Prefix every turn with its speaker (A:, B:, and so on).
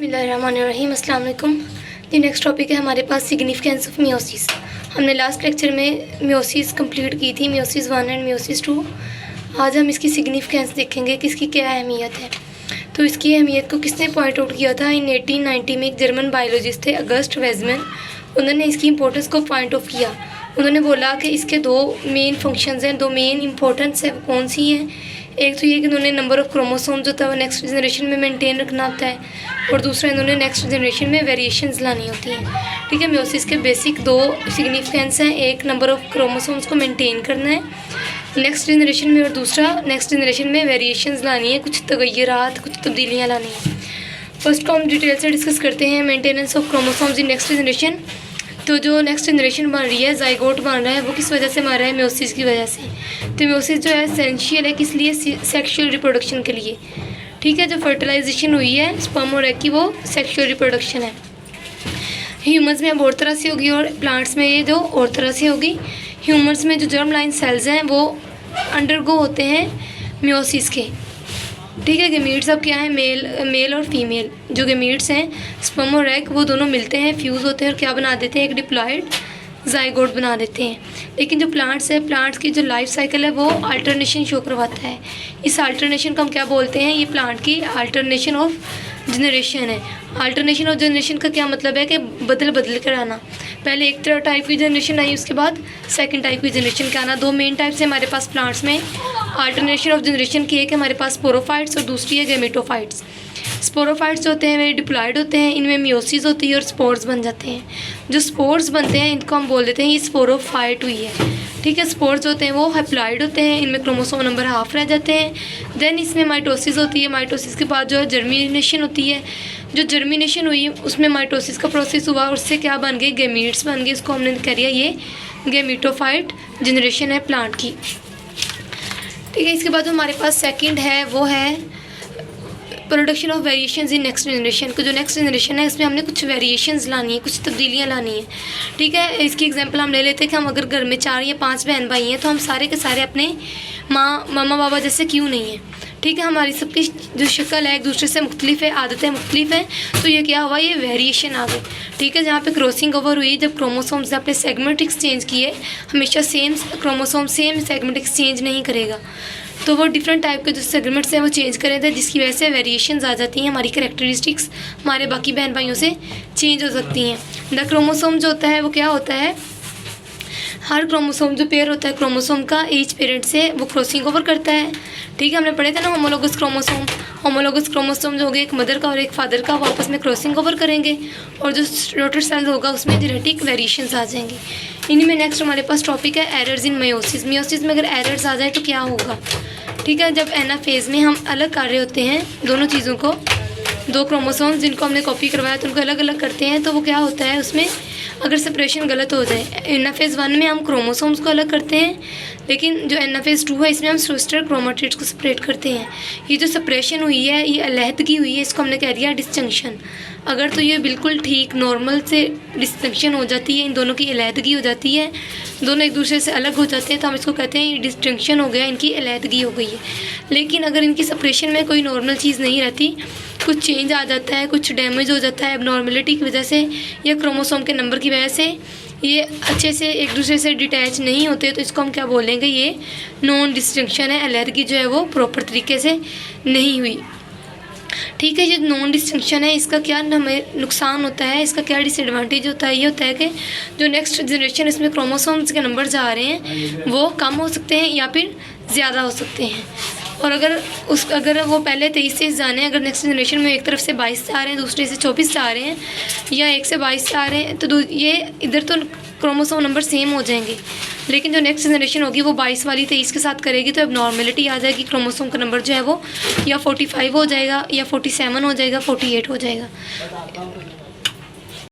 A: बिस्मिल्लाहिर्रहमानिर्रहीम, अस्सलाम वालेकुम। जी नेक्स्ट टॉपिक है हमारे पास सिग्निफिकेंस ऑफ मियोसिस। हमने लास्ट लेक्चर में मियोसिस कंप्लीट की थी, मियोसिस 1 एंड मियोसिस 2। आज हम इसकी सिग्निफिकेंस देखेंगे कि इसकी क्या अहमियत है। तो इसकी अहमियत को किसने पॉइंट आउट किया था? इन 1890 में एक जर्मन बायोलॉजिस्ट थे अगस्ट वेजमैन, उन्होंने इसकी इंपॉर्टेंस को पॉइंट आउट किया। उन्होंने बोला कि इसके दो मेन फंक्शंस हैं, दो मेन इंपॉर्टेंस है, कौन सी हैं? एक तो ये कि उन्होंने नंबर ऑफ़ क्रोमोसोम्स होता है वो नेक्स्ट जनरेशन में मेंटेन रखना होता है, और दूसरा इन्होंने नेक्स्ट जनरेशन में वेरिएशंस लानी होती हैं। ठीक है, मियोसिस के बेसिक दो सिग्निफिकेंस हैं, एक नंबर ऑफ़ क्रोमोसोम्स को मेंटेन करना है नेक्स्ट जनरेशन में, और दूसरा नेक्स्ट जनरेशन में वेरिएशंस लानी है, कुछ तगय्युरात, कुछ तब्दीलियाँ लानी है। फर्स्ट को हम डिटेल से डिस्कस करते हैं maintenance of chromosomes in next generation. तो जो नेक्स्ट जनरेशन बन रही है, जाइगोट बन रहा है, वो किस वजह से बन रहा है? मियोसिस की वजह से। तो मियोसिस जो है एसेंशियल है किस लिए? सेक्सुअल रिप्रोडक्शन के लिए। ठीक है, जो फर्टिलाइजेशन हुई है स्पर्म और एग की, वो सेक्सुअल रिप्रोडक्शन है। ह्यूमन्स में अब और तरह से होगी और प्लांट्स में ये जो और तरह से होगी। ह्यूमन्स में जो जर्म लाइन सेल्स हैं वो अंडरगो होते हैं मियोसिस के। ठीक है, गेमीट्स अब क्या है? मेल और फीमेल। जो गेमीट्स हैं स्पर्म और एग, वो दोनों मिलते हैं, फ्यूज़ होते हैं और क्या बना देते हैं? एक डिप्लॉयड जाइगोट बना देते हैं। लेकिन जो प्लांट्स है, प्लांट्स की जो लाइफ साइकिल है वो अल्टरनेशन शो करवाता है। इस अल्टरनेशन को हम क्या बोलते हैं? ये प्लांट की अल्टरनेशन ऑफ जनरेशन है। अल्टरनेशन ऑफ जनरेशन का क्या मतलब है? कि बदल कर आना। पहले एक तरह टाइप की जनरेशन आई, उसके बाद सेकंड टाइप की जनरेशन का आना। दो मेन टाइप्स है हमारे पास प्लांट्स में अल्टरनेशन ऑफ जनरेशन की। एक है हमारे पास स्पोरोफाइट्स और दूसरी है गेमेटोफाइट्स। स्पोरोफाइट्स जो होते हैं वे डिप्लॉयड होते हैं, इनमें मियोसिस होती है और स्पोर्स बन जाते हैं। जो स्पोर्स बनते हैं इनको हम बोल देते हैं ये स्पोरोफाइट हुई है। ठीक है, स्पोर्स होते हैं वो हैप्लॉयड होते हैं, इनमें क्रोमोसोम नंबर हाफ रह जाते हैं। देन इसमें माइटोसिस होती है, माइटोसिस के बाद जो है जर्मिनेशन होती है। जो जर्मिनेशन हुई उसमें माइटोसिस का प्रोसेस हुआ और उससे क्या बन गए? गेमीट्स बन गए। इसको हमने कह दिया ये गेमिटोफाइट जनरेशन है प्लांट की। ठीक है, इसके बाद जो हमारे पास सेकंड है वो है production of variations in next generation. को जो नेक्स्ट जनरेशन है इसमें हमने कुछ वेरिएशंस लानी है, कुछ तब्दीलियाँ लानी है। ठीक है, इसकी एग्जांपल हम ले लेते हैं कि हम अगर घर में 4 या 5 बहन भाई हैं तो हम सारे के सारे अपने मामा बाबा जैसे क्यों नहीं हैं? ठीक है, हमारी सबकी जो शक्ल है एक दूसरे से मुख्तलिफ है, आदतें मुख्तलिफ हैं, तो ये क्या हुआ? ये वेरिएशन आ गए। ठीक है, जहाँ पे क्रॉसिंग ओवर हुई, जब क्रोमोसोम्स ने अपने सेगमेंट एक्सचेंज किए, हमेशा same chromosome same segment exchange नहीं करेगा, तो वो डिफरेंट टाइप के जो सेगमेंट्स हैं वो चेंज करे थे, जिसकी वजह से वेरिएशंस आ जाती हैं। हमारी कैरेक्टरिस्टिक्स हमारे बाकी बहन भाइयों से चेंज हो सकती हैं। द क्रोमोसोम जो होता है वो क्या होता है? हर क्रोमोसोम जो पेयर होता है क्रोमोसोम का ईच पेरेंट से, वो क्रॉसिंग ओवर करता है। ठीक है, हमने पढ़े थे ना होमोलोगस क्रोमोसोम। होमोलोगस क्रोमोसोम जो होंगे एक मदर का और एक फादर का, वो आपस में क्रॉसिंग ओवर करेंगे और जो डॉटर सेल होगा उसमें जेनेटिक वेरिएशंस आ जाएंगे। इन्हीं में नेक्स्ट हमारे पास टॉपिक है एरर्स इन मियोसिस। मियोसिस में अगर एरर्स आ जाए तो क्या होगा? ठीक है, जब एनाफेज में हम अलग कर रहे होते हैं दोनों चीज़ों को, दो क्रोमोसोम्स जिनको हमने कॉपी करवाया तो उनको अलग अलग करते हैं, तो वो क्या होता है उसमें अगर सेपरेशन गलत हो जाए। एनाफेज 1 में हम क्रोमोसोम्स को अलग करते हैं, लेकिन जो एनाफेज 2 है इसमें हम सिस्टर क्रोमेटिड्स को सेपरेट करते हैं। ये जो सेपरेशन हुई है, ये अलहदगी हुई है, इसको हमने कह दिया डिस्जंक्शन। अगर तो ये बिल्कुल ठीक नॉर्मल से डिस्जंक्शन हो जाती है, इन दोनों की अलहदगी हो जाती है, दोनों एक दूसरे से अलग हो जाते हैं, तो हम इसको कहते हैं ये डिस्जंक्शन हो गया, इनकी अलहदगी हो गई है। लेकिन अगर इनकी सेपरेशन में कोई नॉर्मल चीज़ नहीं रहती, कुछ चेंज आ जाता है, कुछ डैमेज हो जाता है एबनॉर्मलिटी की वजह से या क्रोमोसोम के नंबर की वजह से, ये अच्छे से एक दूसरे से डिटैच नहीं होते, तो इसको हम क्या बोलेंगे? ये नॉन डिस्टिंक्शन है, अलहदगी जो है वो प्रॉपर तरीके से नहीं हुई। ठीक है, ये नॉन डिस्टिंक्शन है, इसका क्या हमें नुकसान होता है, इसका क्या डिसएडवांटेज होता है? ये होता है कि जो नेक्स्ट जनरेशन इसमें क्रोमोसोम्स के नंबर जा रहे हैं वो कम हो सकते हैं या फिर ज़्यादा हो सकते हैं। और अगर वो पहले 23 से जाने, अगर नेक्स्ट जनरेशन में एक तरफ से 22 से आ रहे हैं, दूसरे से 24 से आ रहे हैं, या 1 से 22 से आ रहे हैं, तो ये इधर तो क्रोमोसोम नंबर सेम हो जाएंगे। लेकिन जो नेक्स्ट जनरेशन होगी वो 22 वाली 23 के साथ करेगी, तो अब नॉर्मलिटी आ जाएगी, क्रोमोसोम का नंबर जो है वो या 45 हो जाएगा, या 47 हो जाएगा, 48 हो जाएगा।